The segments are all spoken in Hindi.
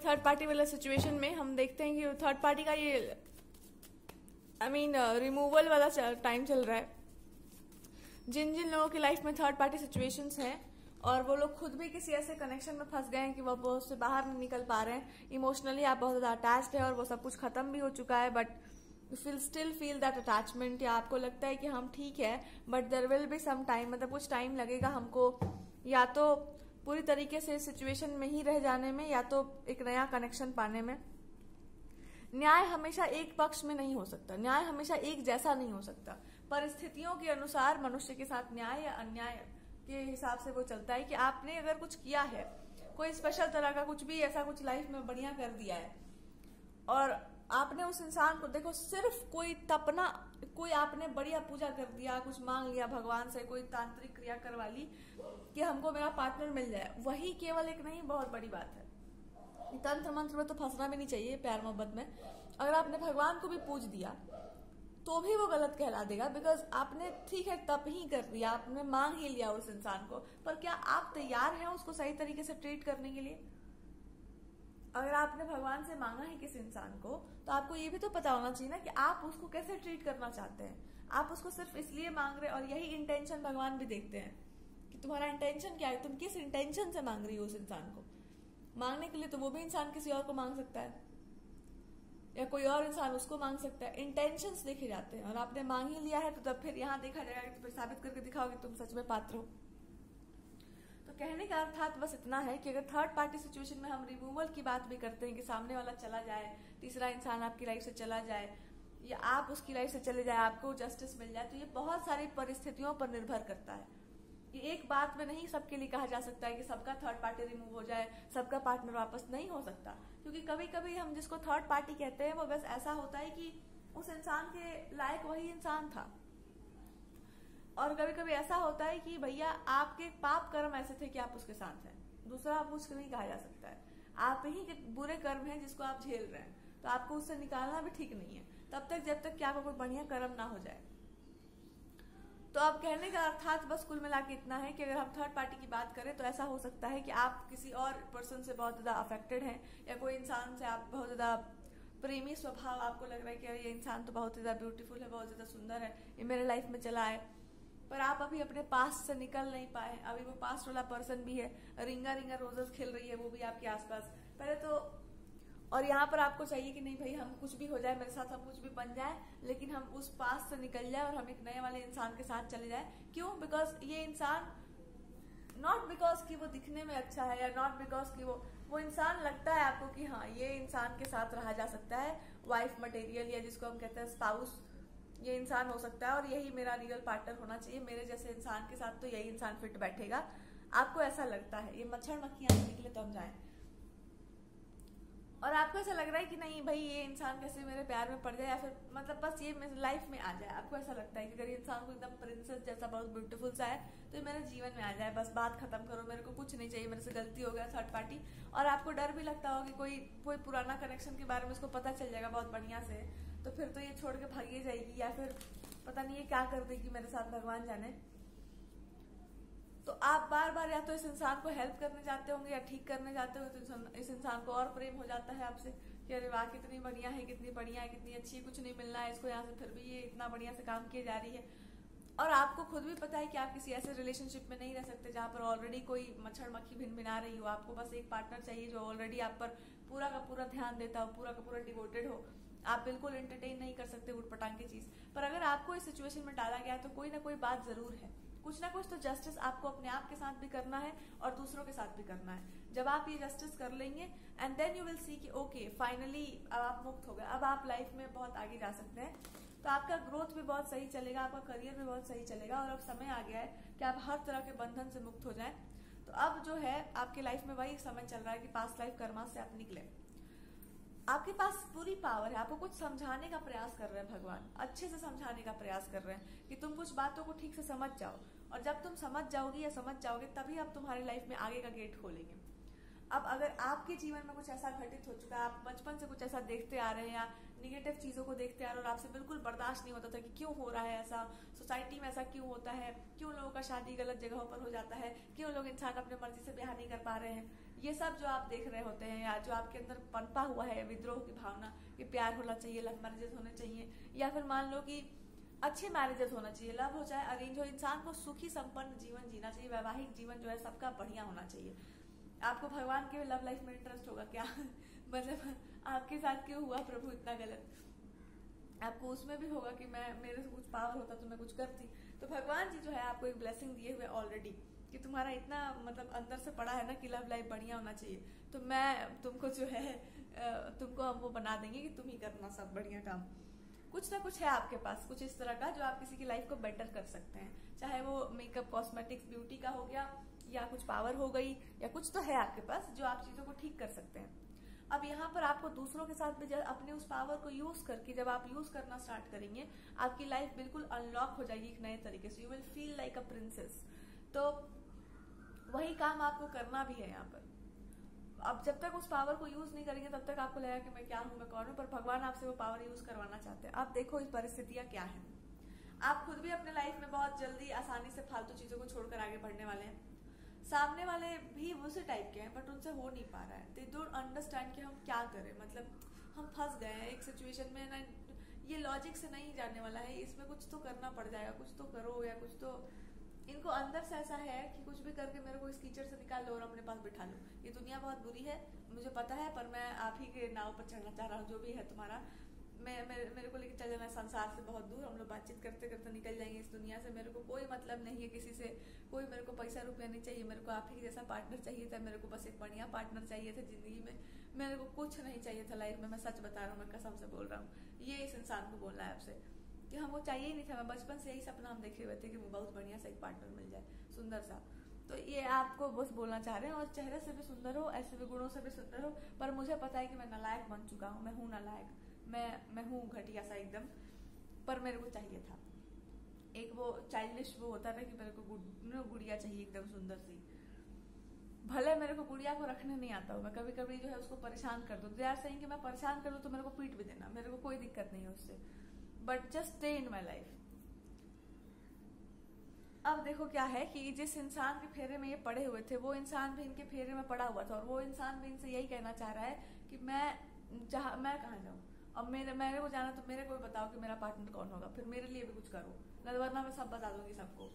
थर्ड पार्टी वाला सिचुएशन में हम देखते हैं कि थर्ड पार्टी का ये रिमूवल वाला टाइम चल रहा है। जिन जिन लोगों की लाइफ में थर्ड पार्टी सिचुएशंस हैं और वो लोग खुद भी किसी ऐसे कनेक्शन में फंस गए हैं कि वो उससे बाहर नहीं निकल पा रहे हैं, इमोशनली आप बहुत ज्यादा अटैच्ड है और वो सब कुछ खत्म भी हो चुका है, but you still feel that attachment, या आपको लगता है कि हम ठीक है but there will be some time, मतलब कुछ टाइम लगेगा हमको या तो पूरी तरीके से सिचुएशन में ही रह जाने में या तो एक नया कनेक्शन पाने में। न्याय हमेशा एक पक्ष में नहीं हो सकता, न्याय हमेशा एक जैसा नहीं हो सकता। परिस्थितियों के अनुसार मनुष्य के साथ न्याय या अन्याय के हिसाब से वो चलता है कि आपने अगर कुछ किया है, कोई स्पेशल तरह का कुछ भी ऐसा कुछ लाइफ में बढ़िया कर दिया है और आपने उस इंसान को देखो सिर्फ कोई आपने बढ़िया पूजा कर दिया, कुछ मांग लिया भगवान से, कोई तांत्रिक क्रिया करवा ली कि हमको मेरा पार्टनर मिल जाए, वही केवल एक नहीं बहुत बड़ी बात है। तंत्र मंत्र में तो फंसना भी नहीं चाहिए प्यार मोहब्बत में। अगर आपने भगवान को भी पूज दिया तो भी वो गलत कहला देगा, बिकॉज आपने ठीक है तब ही कर दिया, आपने मांग ही लिया उस इंसान को, पर क्या आप तैयार हैं उसको सही तरीके से ट्रीट करने के लिए? अगर आपने भगवान से मांगा है किसी इंसान को तो आपको ये भी तो पता होना चाहिए ना कि आप उसको कैसे ट्रीट करना चाहते हैं। आप उसको सिर्फ इसलिए मांग रहे, और यही इंटेंशन भगवान भी देखते हैं कि तुम्हारा इंटेंशन क्या है, तुम किस इंटेंशन से मांग रही हो उस इंसान को। मांगने के लिए तो वो भी इंसान किसी और को मांग सकता है या कोई और इंसान उसको मांग सकता है, इंटेंशंस देखे जाते हैं। और आपने मांग ही लिया है तो तब फिर यहाँ देखा जाएगा कि फिर साबित करके दिखाओ कि तुम सच में पात्र हो। तो कहने का अर्थात बस इतना है कि अगर थर्ड पार्टी सिचुएशन में हम रिमूवल की बात भी करते हैं कि सामने वाला चला जाए, तीसरा इंसान आपकी लाइफ से चला जाए या आप उसकी लाइफ से चले जाए, आपको जस्टिस मिल जाए, तो ये बहुत सारी परिस्थितियों पर निर्भर करता है। ये एक बात में नहीं सबके लिए कहा जा सकता है कि सबका थर्ड पार्टी रिमूव हो जाए, सबका पार्टनर वापस नहीं हो सकता, क्योंकि कभी कभी हम जिसको थर्ड पार्टी कहते हैं वो बस ऐसा होता है कि उस इंसान के लायक वही इंसान था, और कभी कभी ऐसा होता है कि भैया आपके पाप कर्म ऐसे थे कि आप उसके साथ हैं, दूसरा आप कुछ नहीं कहा जा सकता है, आप ही के बुरे कर्म हैं जिसको आप झेल रहे हैं, तो आपको उससे निकालना भी ठीक नहीं है तब तक जब तक कि आपका कोई बढ़िया कर्म ना हो जाए। तो अब कहने का अर्थात बस कुल मिला के इतना है कि अगर हम थर्ड पार्टी की बात करें तो ऐसा हो सकता है कि आप किसी और पर्सन से बहुत ज्यादा अफेक्टेड हैं, या कोई इंसान से आप बहुत ज्यादा प्रेमी स्वभाव, आपको लग रहा है कि अरे ये इंसान तो बहुत ज्यादा ब्यूटीफुल है, बहुत ज्यादा सुंदर है, ये मेरे लाइफ में चला है, पर आप अभी अपने पास्ट से निकल नहीं पाए। अभी वो पास्ट वाला पर्सन भी है, रिंगा रिंगा रोजेस खिल रही है वो भी आपके आसपास पहले तो, और यहाँ पर आपको चाहिए कि नहीं भाई हम कुछ भी हो जाए मेरे साथ, हम कुछ भी बन जाए, लेकिन हम उस पास से निकल जाए और हम एक नए वाले इंसान के साथ चले जाए। क्यों? बिकॉज ये इंसान, नॉट बिकॉज कि वो दिखने में अच्छा है या नॉट बिकॉज कि वो इंसान लगता है आपको कि हाँ ये इंसान के साथ रहा जा सकता है, वाइफ मटेरियल या जिसको हम कहते हैं स्पाउस, ये इंसान हो सकता है और यही मेरा रियल पार्टनर होना चाहिए, मेरे जैसे इंसान के साथ तो यही इंसान फिट बैठेगा। आपको ऐसा लगता है, ये मच्छर मक्खियां निकले तो हम जाए, और आपको ऐसा लग रहा है कि नहीं भाई ये इंसान कैसे मेरे प्यार में पड़ जाए या फिर मतलब बस ये मेरे लाइफ में आ जाए। आपको ऐसा लगता है कि अगर ये इंसान को एकदम प्रिंसेस जैसा बहुत ब्यूटीफुल सा है तो ये मेरे जीवन में आ जाए, बस बात खत्म करो, मेरे को कुछ नहीं चाहिए, मेरे से गलती हो गया थर्ड पार्टी। और आपको डर भी लगता हो कि कोई पुराना कनेक्शन के बारे में उसको पता चल जाएगा बहुत बढ़िया से, तो फिर तो ये छोड़ के भागी जाएगी या फिर पता नहीं ये क्या कर देगी मेरे साथ, भगवान जाने। तो आप बार बार या तो इस इंसान को हेल्प करने जाते होंगे या ठीक करने जाते होंगे, तो इस इंसान को और प्रेम हो जाता है आपसे कि अरे वाह कितनी बढ़िया है, कितनी बढ़िया है, कितनी अच्छी है, कुछ नहीं मिलना है इसको यहाँ से, फिर भी ये इतना बढ़िया से काम किए जा रही है। और आपको खुद भी पता है कि आप किसी ऐसे रिलेशनशिप में नहीं रह सकते जहां पर ऑलरेडी कोई मच्छर मक्खी भिन भिना रही हो। आपको बस एक पार्टनर चाहिए जो ऑलरेडी आप पर पूरा का पूरा ध्यान देता हो, पूरा का पूरा डिवोटेड हो। आप बिल्कुल एंटरटेन नहीं कर सकते उठपटांग की चीज, पर अगर आपको इस सिचुएशन में डाला गया तो कोई ना कोई बात जरूर है, कुछ ना कुछ तो जस्टिस आपको अपने आप के साथ भी करना है और दूसरों के साथ भी करना है। जब आप ये जस्टिस कर लेंगे and then you will see कि ओके फाइनली अब आप मुक्त हो गए, अब आप लाइफ में बहुत आगे जा सकते हैं, तो आपका ग्रोथ भी बहुत सही चलेगा, आपका करियर भी बहुत सही चलेगा, और अब समय आ गया है कि आप हर तरह के बंधन से मुक्त हो जाएं। तो अब जो है आपके लाइफ में वही समय चल रहा है कि पास्ट लाइफ कर्मा से आप निकले, आपके पास पूरी पावर है, आपको कुछ समझाने का प्रयास कर रहे हैं भगवान, अच्छे से समझाने का प्रयास कर रहे हैं कि तुम कुछ बातों को ठीक से समझ जाओ, और जब तुम समझ जाओगी या समझ जाओगे तभी आप तुम्हारी लाइफ में आगे का गेट खोलेंगे। अब अगर आपके जीवन में कुछ ऐसा घटित हो चुका है, आप बचपन से कुछ ऐसा देखते आ रहे हैं या निगेटिव चीजों को देखते आ रहे हैं और आपसे बिल्कुल बर्दाश्त नहीं होता था कि क्यों हो रहा है ऐसा, सोसाइटी में ऐसा क्यों होता है, क्यों लोगों का शादी गलत जगहों पर हो जाता है, क्यों लोग इंसान अपने मर्जी से ब्याह नहीं कर पा रहे हैं, ये सब जो आप देख रहे होते हैं या जो आपके अंदर पनपा हुआ है विद्रोह की भावना कि प्यार होना चाहिए, लव मैरिजेस होने चाहिए, या फिर मान लो कि अच्छे मैरिजेस होना चाहिए, लव हो चाहे अरेंज हो, इंसान को सुखी संपन्न जीवन जीना चाहिए, वैवाहिक जीवन जो है सबका बढ़िया होना चाहिए। आपको भगवान के लव लाइफ में इंटरेस्ट होगा क्या? मतलब आपके साथ क्यों हुआ प्रभु इतना गलत? आपको उसमें भी होगा कि मैं मेरे से कुछ पावर होता तो मैं कुछ करती। तो भगवान जी जो है आपको एक ब्लेसिंग दिए हुए ऑलरेडी कि तुम्हारा इतना मतलब अंदर से पड़ा है ना कि लव लाइफ बढ़िया होना चाहिए, तो मैं तुमको जो है तुमको हम वो बना देंगे कि तुम ही करना सब बढ़िया काम। कुछ ना कुछ है आपके पास कुछ इस तरह का जो आप किसी की लाइफ को बेटर कर सकते हैं, चाहे वो मेकअप, कॉस्मेटिक्स, ब्यूटी का हो गया, या कुछ पावर हो गई, या कुछ तो है आपके पास जो आप चीजों को ठीक कर सकते हैं। अब यहाँ पर आपको दूसरों के साथ भी अपने उस पावर को यूज करके जब आप यूज करना स्टार्ट करेंगे, आपकी लाइफ बिल्कुल अनलॉक हो जाएगी एक नए तरीके से। You will feel like a princess. तो वही काम आपको करना भी है यहाँ पर। अब जब तक उस पावर को यूज नहीं करेंगे तब तक आपको लगेगा कि मैं क्या हूं, मैं कौन हूं, पर भगवान आपसे वो पावर यूज करवाना चाहते हैं। आप देखो इस परिस्थितियां क्या है। आप खुद भी अपने लाइफ में बहुत जल्दी आसानी से फालतू चीजों को छोड़कर आगे बढ़ने वाले हैं। सामने वाले भी उसी टाइप के हैं बट उनसे हो नहीं पा रहा है। दे डोंट अंडरस्टैंड कि हम क्या करें, मतलब हम फंस गए हैं एक सिचुएशन में ना, ये लॉजिक से नहीं जाने वाला है, इसमें कुछ तो करना पड़ जाएगा, कुछ तो करो, या कुछ तो इनको अंदर से ऐसा है कि कुछ भी करके मेरे को इस कीचड़ से निकाल लो और अपने पास बिठा लो। ये दुनिया बहुत बुरी है, मुझे पता है, पर मैं आप ही के नाव पर चढ़ना चाह रहा हूँ। जो भी है तुम्हारा, मेरे को लेकर चल जाना है संसार से बहुत दूर। हम लोग बातचीत करते करते निकल जाएंगे इस दुनिया से। मेरे को कोई मतलब नहीं है किसी से, कोई मेरे को पैसा रुपया नहीं चाहिए, मेरे को आप ही जैसा पार्टनर चाहिए था। मेरे को बस एक बढ़िया पार्टनर चाहिए था जिंदगी में, मेरे को कुछ नहीं चाहिए था लाइफ में। मैं सच बता रहा हूँ, मैं कसम से बोल रहा हूँ। ये इस इंसान को बोलना है आपसे कि हमको चाहिए ही नहीं था। मैं बचपन से यही सपना हम देखे हुए थे कि बहुत बढ़िया सा एक पार्टनर मिल जाए, सुंदर सा। तो ये आपको बस बोलना चाह रहे हैं। और चेहरे से भी सुंदर हो, ऐसे भी गुणों से भी सुंदर हो, पर मुझे पता है कि मैं नालायक बन चुका हूँ। मैं हूँ नालायक, मैं हूँ घटिया सा एकदम। पर मेरे को चाहिए था एक वो चाइल्डिश वो होता ना कि मेरे को गुड़िया चाहिए एकदम सुंदर सी। भले मेरे को गुड़िया को रखने नहीं आता हो, मैं कभी कभी जो है उसको परेशान कर दूं। दे आर सेइंग कि मैं परेशान कर दूं तो मेरे को पीट भी देना, मेरे को कोई दिक्कत नहीं है उससे, but just stay in my life. अब देखो क्या है कि जिस इंसान के फेरे में ये पड़े हुए थे वो इंसान भी इनके फेरे में पड़ा हुआ था, और वो इंसान भी इनसे यही कहना चाह रहा है कि मैं कहाँ जाऊँ, अब मेरे को जाना तो मेरे को भी बताओ कि मेरा पार्टनर कौन होगा, फिर मेरे लिए भी कुछ करो, नहीं वरना मैं सब बता दूंगी सबको।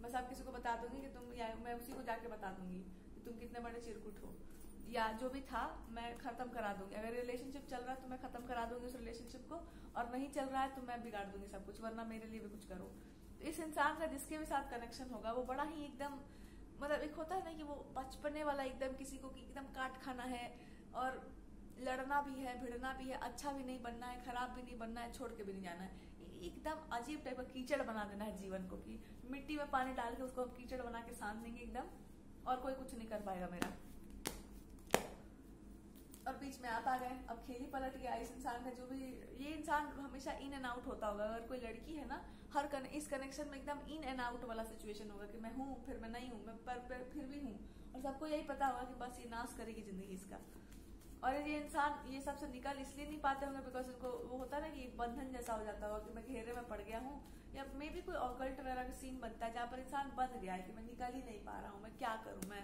मैं सब किसी को बता दूंगी कि तुम, या मैं उसी को जाके बता दूंगी कि तुम कितने बड़े चिरकुट हो, या जो भी था मैं खत्म करा दूंगी। अगर रिलेशनशिप चल रहा है तो मैं खत्म करा दूंगी उस रिलेशनशिप को, और नहीं चल रहा है तो मैं बिगाड़ दूंगी सब कुछ, वरना मेरे लिए भी कुछ करो। तो इस इंसान का जिसके भी साथ कनेक्शन होगा वो बड़ा ही एकदम, मतलब एक होता है ना कि वो बचपने वाला एकदम किसी को एकदम काट खाना है, और लड़ना भी है, भिड़ना भी है, अच्छा भी नहीं बनना है, खराब भी नहीं बनना है, छोड़ के भी नहीं जाना है। एकदम अजीब टाइप का कीचड़ बना देना है जीवन को, कि मिट्टी में पानी डाल के उसको हम कीचड़ बना के साध देंगे एकदम, और कोई कुछ नहीं कर पाएगा मेरा। और बीच में आप आ गए, अब खेल ही पलट गया इस इंसान का। जो भी ये इंसान हमेशा इन एंड आउट होता होगा। अगर कोई लड़की है ना, इस कनेक्शन में एकदम इन एंड आउट वाला सिचुएशन होगा कि मैं हूँ फिर मैं नहीं हूँ, मैं पर फिर भी हूँ, और सबको यही पता होगा कि बस ये नाश करेगी जिंदगी इसका। और ये इंसान ये सबसे निकल इसलिए नहीं पाते होंगे बिकॉज उनको वो होता है ना कि एक बंधन जैसा हो जाता होगा कि मैं घेरे में पड़ गया हूँ, या मे भी कोई ऑकल्ट वगैरह का सीन बनता है जहाँ पर इंसान बंध गया है कि मैं निकल ही नहीं पा रहा हूँ, मैं क्या करूँ, मैं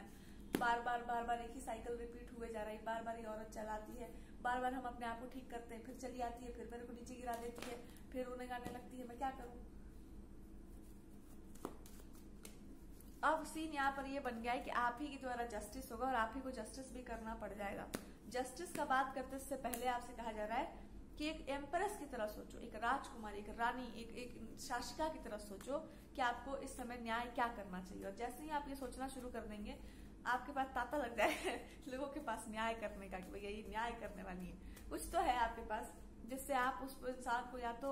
बार बार एक ही साइकिल रिपीट हुए जा रहा है। बार बार ये औरत चलाती है, बार बार हम अपने आप को ठीक करते हैं, फिर चली आती है, फिर मेरे को नीचे गिरा देती है, फिर रोने गाने लगती है, मैं क्या करूं। अब सीन यहाँ पर ये बन गया है कि आप ही के द्वारा जस्टिस होगा, और आप ही को जस्टिस भी करना पड़ जाएगा। जस्टिस का बात करते से पहले आपसे कहा जा रहा है कि एक एम्प्रेस की तरह सोचो, एक राजकुमारी, एक रानी, एक शासिका की तरह सोचो कि आपको इस समय न्याय क्या करना चाहिए। और जैसे ही आप ये सोचना शुरू कर देंगे आपके पास तांता लग जाए लोगों के पास न्याय करने का कि भैया ये न्याय करने वाली है। कुछ तो है आपके पास जिससे आप उस इंसान को या तो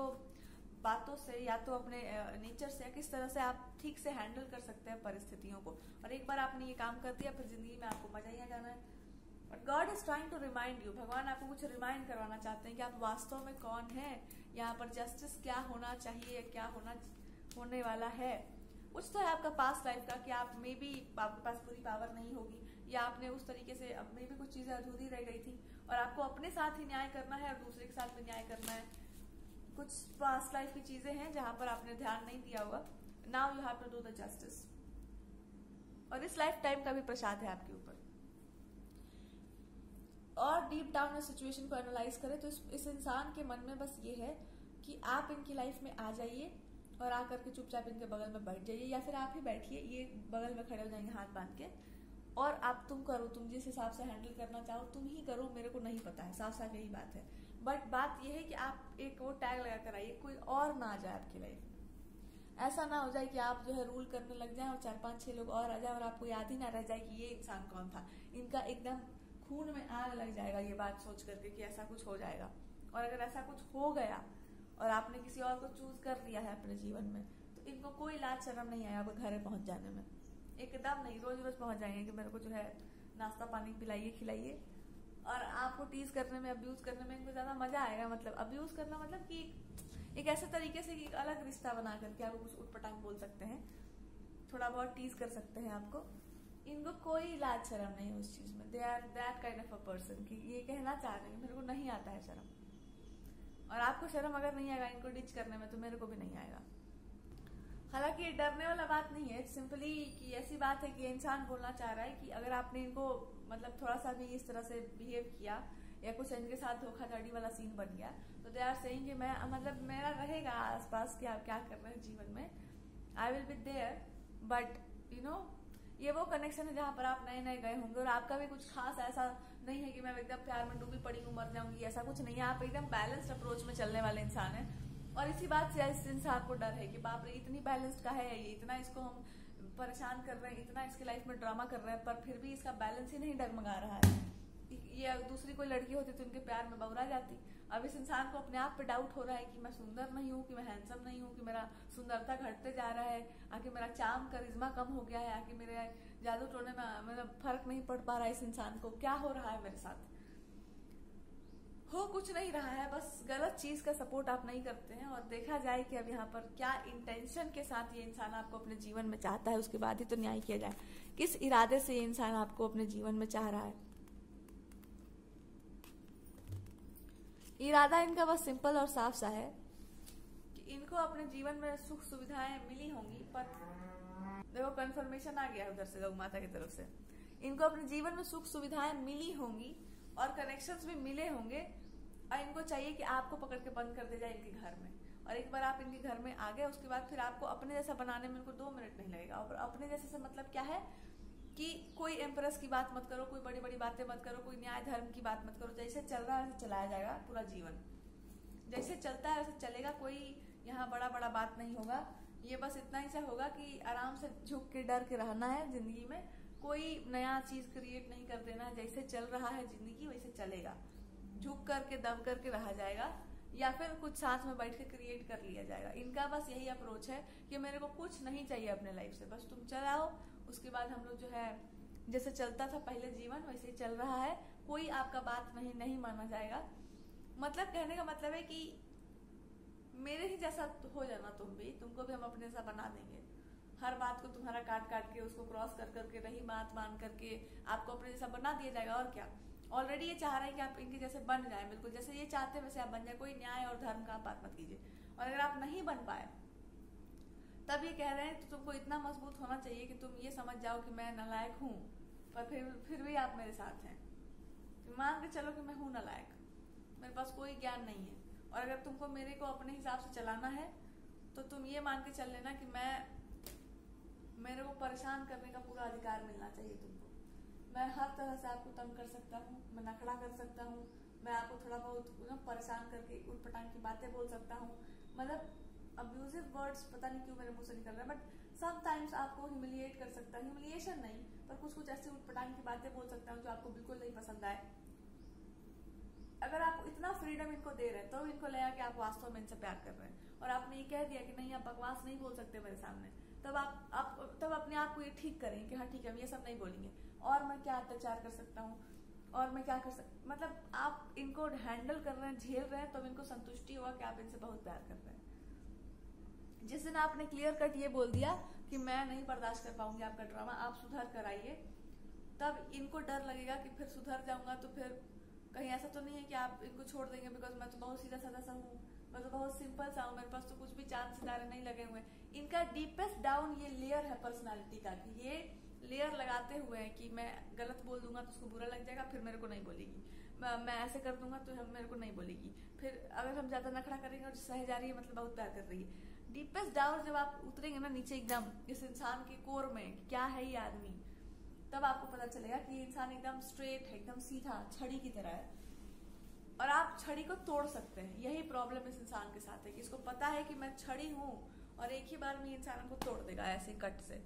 बातों से या तो अपने नेचर से किस तरह से आप ठीक से हैंडल कर सकते हैं परिस्थितियों को। और एक बार आपने ये काम कर दिया फिर जिंदगी में आपको मजा ही आ जाना है। But God is trying to remind you, भगवान आपको कुछ रिमाइंड करवाना चाहते हैं कि आप वास्तव में कौन है, यहाँ पर जस्टिस क्या होना चाहिए, क्या होने वाला है। कुछ तो है आपका पास्ट लाइफ का कि आप मे बी आपके पास पूरी पावर नहीं होगी, या आपने उस तरीके से अब मे बी कुछ चीजें अधूरी रह गई थी, और आपको अपने साथ ही न्याय करना है और दूसरे के साथ भी न्याय करना है। कुछ पास्ट लाइफ की चीजें हैं जहां पर आपने ध्यान नहीं दिया होगा। Now you have to do the justice, और इस लाइफ टाइम का भी प्रसाद है आपके ऊपर। और डीप डाउन इस सिचुएशन को एनालाइज करें तो इस इंसान के मन में बस ये है कि आप इनकी लाइफ में आ जाइए और आकर के चुपचाप इनके बगल में बैठ जाइए, या फिर आप ही बैठिए, ये बगल में खड़े हो जाएंगे हाथ बांध के, और आप तुम करो, तुम जिस हिसाब से हैंडल करना चाहो तुम ही करो, मेरे को नहीं पता है, साफ साफ यही बात है। बट बात यह है कि आप एक वो टैग लगा कर आइए, कोई और ना आ जाए आपकी लाइफ में। ऐसा ना हो जाए कि आप जो है रूल करने लग जाए और 4-5-6 लोग और आ जाए और आपको याद ही ना रह जाए कि ये इंसान कौन था। इनका एकदम खून में आग लग जाएगा ये बात सोच करके कि ऐसा कुछ हो जाएगा। और अगर ऐसा कुछ हो गया और आपने किसी और को चूज कर लिया है अपने जीवन में, तो इनको कोई लाज शर्म नहीं आएगा आपको घर पहुंच जाने में, एकदम नहीं। रोज रोज पहुंच जाएंगे कि मेरे को जो है नाश्ता पानी पिलाइए खिलाइए, और आपको टीज करने में, अब्यूज करने में इनको ज्यादा मजा आएगा। मतलब अब्यूज करना मतलब कि एक ऐसे तरीके से कि एक अलग रिश्ता बना करके आपको कुछ उटपटांग बोल सकते हैं, थोड़ा बहुत टीज कर सकते हैं आपको। इनको कोई लाज शर्म नहीं है उस चीज में। They are that kind of a person कि ये कहना चाह रहे हैं मेरे को नहीं आता है शर्म, और आपको शर्म अगर नहीं आएगा इनको डिच करने में तो मेरे को भी नहीं आएगा। हालांकि ये डरने वाला बात नहीं है, सिंपली कि ऐसी बात है कि इंसान बोलना चाह रहा है कि अगर आपने इनको मतलब थोड़ा सा भी इस तरह से बिहेव किया या कुछ इनके साथ धोखाधड़ी वाला सीन बन गया, तो दे आर सेइंग कि मैं मतलब मेरा रहेगा आसपास कि आप क्या कर रहे हैं जीवन में, I will be there, but you know ये वो कनेक्शन है जहां पर आप नए नए गए होंगे और आपका भी कुछ खास ऐसा नहीं है कि मैं एकदम प्यार में डूबी पड़ी हूँ मर जाऊंगी, ऐसा कुछ नहीं है। आप एकदम बैलेंस्ड अप्रोच में चलने वाले इंसान है, और इसी बात से इस इंसान को डर है कि बाप रे इतनी बैलेंस्ड का है ये, इतना इसको हम परेशान कर रहे हैं, इतना इसकी लाइफ में ड्रामा कर रहे हैं, पर फिर भी इसका बैलेंस ही नहीं डगमगा रहा है। ये दूसरी कोई लड़की होती तो इनके प्यार में बौरा जाती। अब इस इंसान को अपने आप पे डाउट हो रहा है कि मैं सुंदर नहीं हूँ, कि मैं हैंडसम नहीं हूँ, कि मेरा सुंदरता घटते जा रहा है, आके मेरा चार्म करिश्मा कम हो गया है, आके मेरे जादू टोने में मतलब फर्क नहीं पड़ पा रहा है इस इंसान को, क्या हो रहा है मेरे साथ। हो कुछ नहीं रहा है, बस गलत चीज का सपोर्ट आप नहीं करते हैं। और देखा जाए कि अब यहाँ पर क्या इंटेंशन के साथ ये इंसान आपको अपने जीवन में चाहता है, उसके बाद ही तो न्याय किया जाए। किस इरादे से ये इंसान आपको अपने जीवन में चाह रहा है। इरादा इनका बस सिंपल और साफ सा है कि इनको अपने जीवन में सुख सुविधाएं मिली होंगी, पर देखो कंफर्मेशन आ गया उधर से गौ माता की तरफ से, इनको अपने जीवन में सुख सुविधाएं मिली होंगी और कनेक्शंस भी मिले होंगे, और इनको चाहिए कि आपको पकड़ के बंद कर दे जाए इनके घर में। और एक बार आप इनके घर में आ गए उसके बाद फिर आपको अपने जैसा बनाने में इनको 2 मिनट नहीं लगेगा। और अपने जैसे से मतलब क्या है कि कोई एम्प्रेस की बात मत करो, कोई बड़ी बड़ी बातें मत करो, कोई न्याय धर्म की बात मत करो, जैसे चल रहा है वैसे चलाया जाएगा पूरा जीवन, जैसे चलता है वैसे चलेगा, कोई यहाँ बड़ा बड़ा बात नहीं होगा। ये बस इतना ही सा होगा कि आराम से झुक के डर के रहना है जिंदगी में, कोई नया चीज क्रिएट नहीं कर देना है, जैसे चल रहा है जिंदगी वैसे चलेगा, झुक करके दब करके रहा जाएगा, या फिर कुछ साथ में बैठ के क्रिएट कर लिया जाएगा। इनका बस यही अप्रोच है कि मेरे को कुछ नहीं चाहिए अपने लाइफ से, बस तुम चलाओ, उसके बाद हम लोग जो है जैसे चलता था पहले जीवन वैसे ही चल रहा है, कोई आपका बात नहीं माना जाएगा। मतलब कहने का मतलब है कि मेरे ही जैसा हो जाना तुम भी, तुमको भी हम अपने जैसा बना देंगे। हर बात को तुम्हारा काट काट के उसको क्रॉस कर करके रही बात मान करके आपको अपने जैसा बना दिया जाएगा। और क्या, ऑलरेडी ये चाह रहे हैं कि आप इनके जैसे बन जाएं, बिल्कुल जैसे ये चाहते हैं वैसे आप बन जाए, कोई न्याय और धर्म का आप बात मत कीजिए। और अगर आप नहीं बन पाए तब ये कह रहे हैं तो तुमको इतना मजबूत होना चाहिए कि तुम ये समझ जाओ कि मैं नालायक हूँ, पर फिर भी आप मेरे साथ हैं। मान के चलो कि मैं हूँ नालायक, मेरे पास कोई ज्ञान नहीं है, और अगर तुमको मेरे को अपने हिसाब से चलाना है तो तुम ये मान के चल लेना कि मेरे को परेशान करने का पूरा अधिकार मिलना चाहिए तुमको। मैं हर तरह से आपको तंग कर सकता हूँ, मैं नखड़ा कर सकता हूँ, मैं आपको थोड़ा बहुत परेशान करके उटपटांग की बातें बोल सकता हूँ। मतलब अब्यूजिव वर्ड्स पता नहीं क्यों मेरे मुंह से निकल रहा है, बट समटाइम्स आपको ह्यूमिलिएट कर सकता है, ह्यूमिलिएशन नहीं पर कुछ ऐसी उटपटांग की बातें बोल सकता हूँ जो आपको बिल्कुल नहीं पसंद आए। अगर आप इतना फ्रीडम इनको दे रहे हैं तो इनको लगा कि आप वास्तव में इनसे प्यार कर रहे हैं, और आपने ये कह दिया कि नहीं आप बकवास नहीं बोल सकते मेरे सामने, तब आप तब अपने आप को ये ठीक करें कि हाँ ठीक है हम ये सब नहीं बोलेंगे, और मैं क्या अत्याचार कर सकता हूँ, और मैं क्या कर सकता, मतलब आप इनको हैंडल कर रहे हैं, झेल रहे हैं, तो इनको संतुष्टि होगा कि आप इनसे बहुत प्यार कर रहे हैं। जिस दिन आपने क्लियर कट ये बोल दिया कि मैं नहीं बर्दाश्त कर पाऊंगी आपका ड्रामा, आप सुधर कर आइए, तब इनको डर लगेगा कि फिर सुधर जाऊंगा तो फिर कहीं ऐसा तो नहीं है कि आप इनको छोड़ देंगे, बिकॉज मैं तो बहुत सीधा साधा सा हूँ, मैं तो बहुत सिंपल सा हूँ, मेरे पास तो कुछ भी चांद सितारे नहीं लगे हुए। इनका डीपेस्ट डाउन ये लेयर है पर्सनालिटी का, कि ये लेयर लगाते हुए है कि मैं गलत बोल दूंगा तो उसको बुरा लग जाएगा, फिर मेरे को नहीं बोलेगी, मैं ऐसे कर दूंगा तो हम मेरे को नहीं बोलेगी। फिर अगर हम ज्यादा नखरा करेंगे और सह जा रही है मतलब बहुत प्यार कर रही है। डीपेस्ट डाउन जब आप उतरेंगे ना नीचे एकदम इस इंसान के कोर में क्या है ये आदमी, तब आपको पता चलेगा कि ये इंसान एकदम स्ट्रेट है, एकदम सीधा छड़ी की तरह है और आप छड़ी को तोड़ सकते हैं। यही प्रॉब्लम इस इंसान के साथ है कि इसको पता है कि मैं छड़ी हूं और एक ही बार में इंसान को तोड़ देगा ऐसे कट से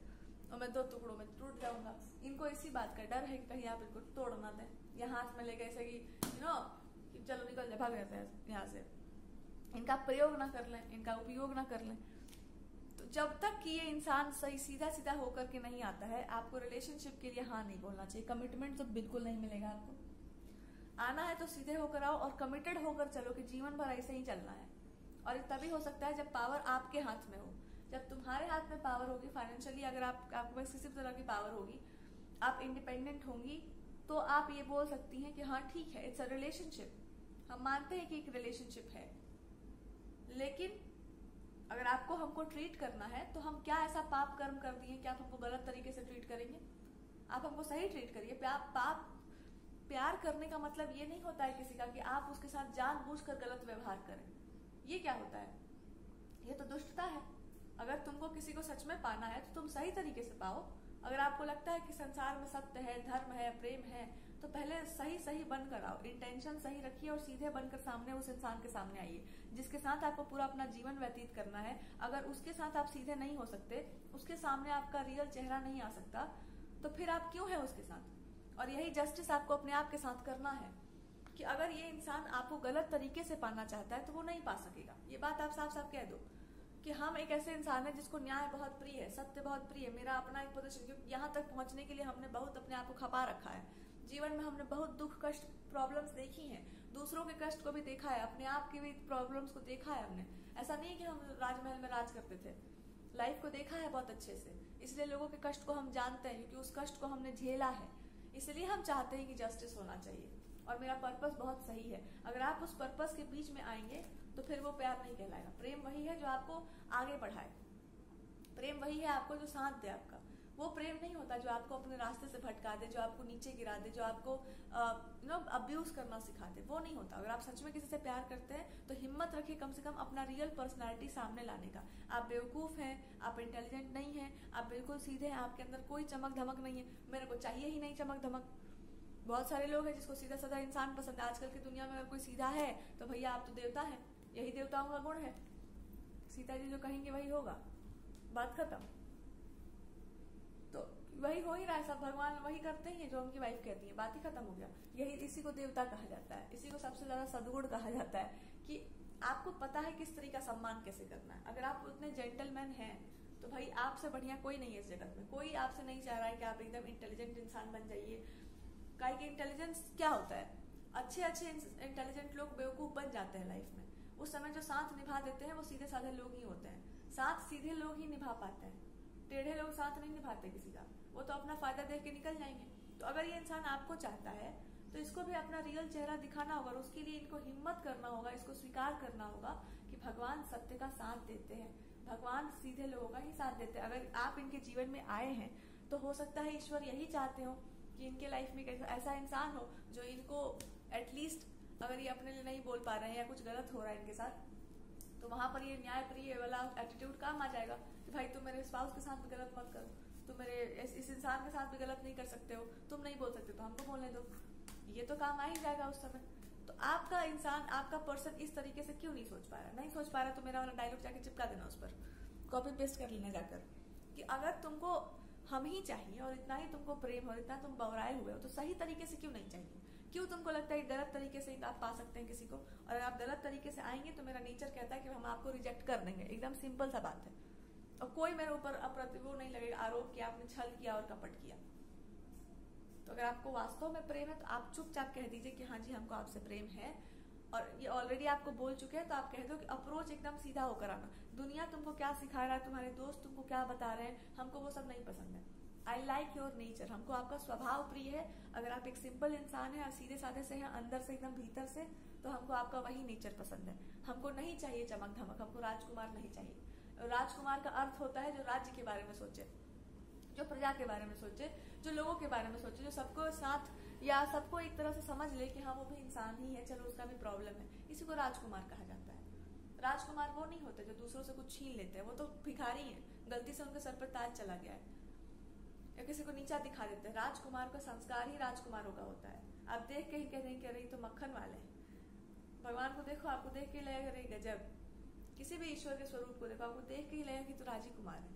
और मैं 2 टुकड़ों में टूट जाऊंगा। इनको इसी बात का डर है कि कहीं आप इनको तोड़ ना दें या हाथ में लेके ऐसे कि कि चलो निकल जाए, भाग जाते हैं यहाँ से, इनका प्रयोग ना कर लें, इनका उपयोग ना कर लें। तो जब तक कि ये इंसान सही सीधा सीधा होकर के नहीं आता है, आपको रिलेशनशिप के लिए हाँ नहीं बोलना चाहिए। कमिटमेंट तो बिल्कुल नहीं मिलेगा आपको। आना है तो सीधे होकर आओ और कमिटेड होकर चलो कि जीवन भर ऐसे ही चलना है। और तभी हो सकता है जब पावर आपके हाथ में हो। जब तुम्हारे हाथ में पावर होगी फाइनेंशियली, अगर आपके पास किसी तरह की पावर होगी, आप इंडिपेंडेंट होंगी, तो आप ये बोल सकती हैं कि हाँ ठीक है, इट्स अ रिलेशनशिप, हम मानते हैं कि एक रिलेशनशिप है, लेकिन अगर आपको हमको ट्रीट करना है तो हम क्या ऐसा पाप कर्म कर दिए कि आप हमको गलत तरीके से ट्रीट करेंगे? आप हमको सही ट्रीट करिए। प्यार करने का मतलब ये नहीं होता है किसी का कि आप उसके साथ जानबूझकर गलत व्यवहार करें। ये क्या होता है? ये तो दुष्टता है। अगर तुमको किसी को सच में पाना है तो तुम सही तरीके से पाओ। अगर आपको लगता है कि संसार में सत्य है, धर्म है, प्रेम है, तो पहले सही बनकर आओ, इंटेंशन सही रखिए और सीधे बनकर सामने उस इंसान के सामने आइए जिसके साथ आपको पूरा अपना जीवन व्यतीत करना है। अगर उसके साथ आप सीधे नहीं हो सकते, उसके सामने आपका रियल चेहरा नहीं आ सकता, तो फिर आप क्यों है उसके साथ? और यही जस्टिस आपको अपने आप के साथ करना है कि अगर ये इंसान आपको गलत तरीके से पाना चाहता है तो वो नहीं पा सकेगा। ये बात आप साफ साफ कह दो कि हम एक ऐसे इंसान है जिसको न्याय बहुत प्रिय है, सत्य बहुत प्रिय है, मेरा अपना एक पोजीशन, क्योंकि यहाँ तक पहुंचने के लिए हमने बहुत अपने आप को खपा रखा है। जीवन में हमने बहुत दुख, कष्ट, प्रॉब्लम्स देखी हैं, दूसरों के कष्ट को भी देखा है, अपने आप की भी प्रॉब्लम्स को देखा है हमने। ऐसा नहीं है कि हम राजमहल में राज करते थे, लाइफ को देखा है बहुत अच्छे से, इसलिए लोगों के कष्ट को हम जानते हैं क्योंकि उस कष्ट को हमने झेला है। इसलिए हम चाहते हैं कि जस्टिस होना चाहिए और मेरा पर्पस बहुत सही है। अगर आप उस पर्पस के बीच में आएंगे तो फिर वो प्यार नहीं कहलाएगा। प्रेम वही है जो आपको आगे बढ़ाए, प्रेम वही है आपको जो साथ दे आपका। वो प्रेम नहीं होता जो आपको अपने रास्ते से भटका दे, जो आपको नीचे गिरा दे, जो आपको अब्यूज करना सिखा दे, वो नहीं होता। अगर आप सच में किसी से प्यार करते हैं तो हिम्मत रखिए कम से कम अपना रियल पर्सनालिटी सामने लाने का। आप बेवकूफ हैं, आप इंटेलिजेंट नहीं हैं, आप बिल्कुल सीधे हैं, आपके अंदर कोई चमक धमक नहीं है। मेरे को चाहिए ही नहीं चमक धमक। बहुत सारे लोग हैं जिसको सीधा साधा इंसान पसंद है। आजकल की दुनिया में अगर कोई सीधा है तो भैया आप तो देवता है, यही देवताओं का गुण है। सीता जी जो कहेंगे वही होगा, बात खत्म। तो वही हो ही रहा है, सब भगवान वही करते ही है जो उनकी वाइफ कहती है, बात ही खत्म हो गया। यही इसी को देवता कहा जाता है, इसी को सबसे ज्यादा सद्गुण कहा जाता है कि आपको पता है किस तरीके का सम्मान कैसे करना है। अगर आप उतने जेंटलमैन हैं तो भाई आपसे बढ़िया कोई नहीं है इस जगत में। कोई आपसे नहीं चाह रहा है कि आप एकदम इंटेलिजेंट इंसान बन जाइए। काहे कि इंटेलिजेंस क्या होता है, अच्छे इंटेलिजेंट लोग बेवकूफ बन जाते हैं लाइफ में। उस समय जो साथ निभा देते हैं वो सीधे साधे लोग ही होते हैं। साथ सीधे लोग ही निभा पाते हैं, टेढ़े लोग साथ नहीं निभाते किसी का, वो तो अपना फायदा देख के निकल जाएंगे। तो अगर ये इंसान आपको चाहता है तो इसको भी अपना रियल चेहरा दिखाना होगा और उसके लिए इनको हिम्मत करना होगा, इसको स्वीकार करना होगा कि भगवान सत्य का साथ देते हैं, भगवान सीधे लोगों का ही साथ देते हैं। अगर आप इनके जीवन में आए हैं तो हो सकता है ईश्वर यही चाहते हो कि इनके लाइफ में ऐसा इंसान हो जो इनको एटलीस्ट, अगर ये अपने लिए नहीं बोल पा रहे हैं या कुछ गलत हो रहा है इनके साथ, तो वहां पर ये न्याय प्रिय वाला एटीट्यूड काम आ जाएगा कि भाई तुम मेरे स्पाउस के साथ भी गलत मत करो, तुम मेरे इस इंसान के साथ भी गलत नहीं कर सकते हो, तुम नहीं बोल सकते तो हमको बोलने दो। ये तो काम आ ही जाएगा उस समय। तो आपका इंसान, आपका पर्सन इस तरीके से क्यों नहीं सोच पा रहा? नहीं सोच पा रहा तो मेरा वाला डायलॉग जाके चिपका देना उस पर, कॉपी पेस्ट कर लेना जाकर कि अगर तुमको हम ही चाहिए और इतना ही तुमको प्रेम और इतना तुम बवराए हुए हो तो सही तरीके से क्यों नहीं चाहिए? क्यों तुमको लगता है गलत तरीके से आप पा सकते हैं किसी को? और अगर आप गलत तरीके से आएंगे तो मेरा नेचर कहता है कि हम आपको रिजेक्ट कर देंगे। एकदम सिंपल सा बात है और कोई मेरे ऊपर वो नहीं लगेगा आरोप कि आपने छल किया और कपट किया। तो अगर आपको वास्तव में प्रेम है तो आप चुपचाप कह दीजिए कि हाँ जी हमको आपसे प्रेम है, और ये ऑलरेडी आपको बोल चुके हैं तो आप कह दो कि अप्रोच एकदम सीधा होकर आना। दुनिया तुमको क्या सिखा रहा है, तुम्हारे दोस्त तुमको क्या बता रहे हैं, हमको वो सब नहीं पसंद है। आई लाइक योर नेचर, हमको आपका स्वभाव प्रिय है। अगर आप एक सिंपल इंसान है और सीधे साधे से हैं अंदर से एकदम भीतर से, तो हमको आपका वही नेचर पसंद है। हमको नहीं चाहिए चमक धमक, हमको राजकुमार नहीं चाहिए। राजकुमार का अर्थ होता है जो राज्य के बारे में सोचे, जो प्रजा के बारे में सोचे, जो लोगों के बारे में सोचे, जो सबको साथ या सबको एक तरह से समझ ले कि हाँ वो भी इंसान ही है, चलो उसका भी प्रॉब्लम है, इसी को राजकुमार कहा जाता है। राजकुमार वो नहीं होते जो दूसरों से कुछ छीन लेते हैं, वो तो भिखारी हैं, गलती से उनके सर पर ताज चला गया है या किसी को नीचा दिखा देते हैं। राजकुमार का संस्कार ही राजकुमारों का होता है। आप देख के ही कहते हैं कि अरे तो मक्खन वाले हैं। भगवान को देखो, आपको देख के लगेगा अरे गजब, किसी भी ईश्वर के स्वरूप को देखो, आपको देख के ही लगेगा कि तो राजकुमार है।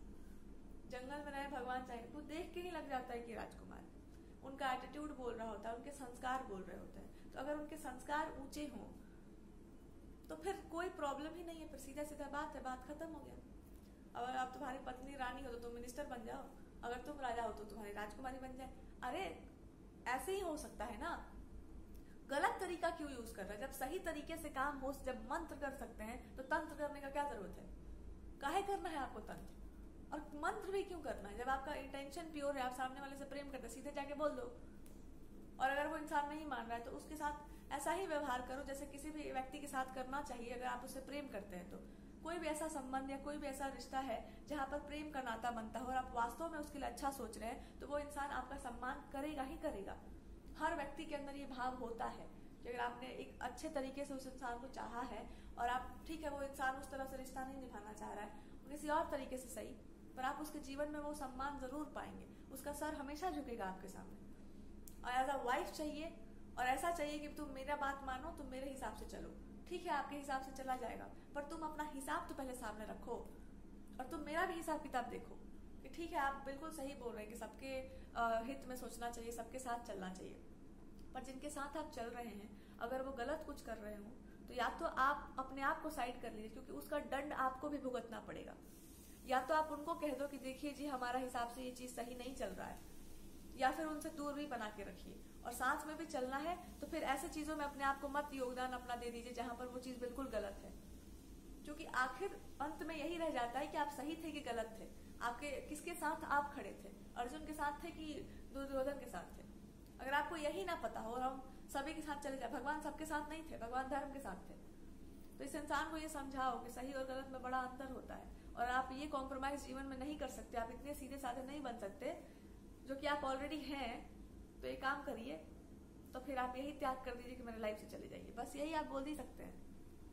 जंगल में रहे भगवान चाहे तो देख के ही लग जाता है कि राजकुमार है। उनका एटीट्यूड बोल रहा होता है, उनके संस्कार बोल रहे होते हैं। तो अगर उनके संस्कार ऊंचे हों तो फिर कोई प्रॉब्लम ही नहीं है, फिर सीधा सीधा बात है, बात खत्म हो गया। अगर आप तुम्हारी पत्नी रानी हो तो तुम मिनिस्टर बन जाओ, अगर तुम राजा हो तो तुम्हारी राजकुमारी बन जाए। अरे ऐसे ही हो सकता है ना, गलत तरीका क्यों यूज कर रहा है? जब सही तरीके से काम हो, जब मंत्र कर सकते हैं तो तंत्र करने का क्या जरूरत है? काहे करना है आपको तंत्र? और मंत्र भी क्यों करना है? जब आपका इंटेंशन प्योर है, आप सामने वाले से प्रेम करते हैं, सीधे जाके बोल दो। और अगर वो इंसान नहीं मान रहा है तो उसके साथ ऐसा ही व्यवहार करो जैसे किसी भी व्यक्ति के साथ करना चाहिए अगर आप उससे प्रेम करते हैं। तो कोई भी ऐसा संबंध या कोई भी ऐसा रिश्ता है जहां पर प्रेम का नाता बनता हो और आप वास्तव में उसके लिए अच्छा सोच रहे हैं, तो वो इंसान आपका सम्मान करेगा ही करेगा। हर व्यक्ति के अंदर ये भाव होता है कि अगर आपने एक अच्छे तरीके से उस इंसान को चाहा है और आप ठीक है वो इंसान उस तरह से रिश्ता नहीं निभाना चाह रहा है, किसी और तरीके से सही, पर आप उसके जीवन में वो सम्मान जरूर पाएंगे, उसका सर हमेशा झुकेगा आपके सामने। और एज अ वाइफ चाहिए, और ऐसा चाहिए कि तुम मेरा बात मानो, तुम मेरे हिसाब से चलो, ठीक है आपके हिसाब से चला जाएगा, पर तुम अपना हिसाब तो पहले सामने रखो और तुम मेरा भी हिसाब किताब देखो कि ठीक है आप बिल्कुल सही बोल रहे हैं कि सबके हित में सोचना चाहिए, सबके साथ चलना चाहिए, पर जिनके साथ आप चल रहे हैं अगर वो गलत कुछ कर रहे हो तो या तो आप अपने आप को साइड कर लीजिए, क्योंकि उसका दंड आपको भी भुगतना पड़ेगा। या तो आप उनको कह दो कि देखिए जी हमारा हिसाब से ये चीज सही नहीं चल रहा है, या फिर उनसे दूर भी बना के रखिए। और साथ में भी चलना है तो फिर ऐसे चीजों में अपने आप को मत योगदान अपना दे दीजिए जहां पर वो चीज बिल्कुल गलत है, क्योंकि आखिर अंत में यही रह जाता है कि आप सही थे कि गलत थे, आपके किसके साथ आप खड़े थे, अर्जुन के साथ थे कि दुर्योधन के साथ थे। अगर आपको यही ना पता हो और हम सभी के साथ चले जाए, भगवान सबके साथ नहीं थे, भगवान धर्म के साथ थे, तो इस इंसान को ये समझाओ कि सही और गलत में बड़ा अंतर होता है और आप ये कॉम्प्रोमाइज जीवन में नहीं कर सकते, आप इतने सीधे साधे नहीं बन सकते जो कि आप ऑलरेडी हैं। तो ये काम करिए, तो फिर आप यही त्याग कर दीजिए कि मेरे लाइफ से चले जाइए, बस यही आप बोल ही सकते हैं।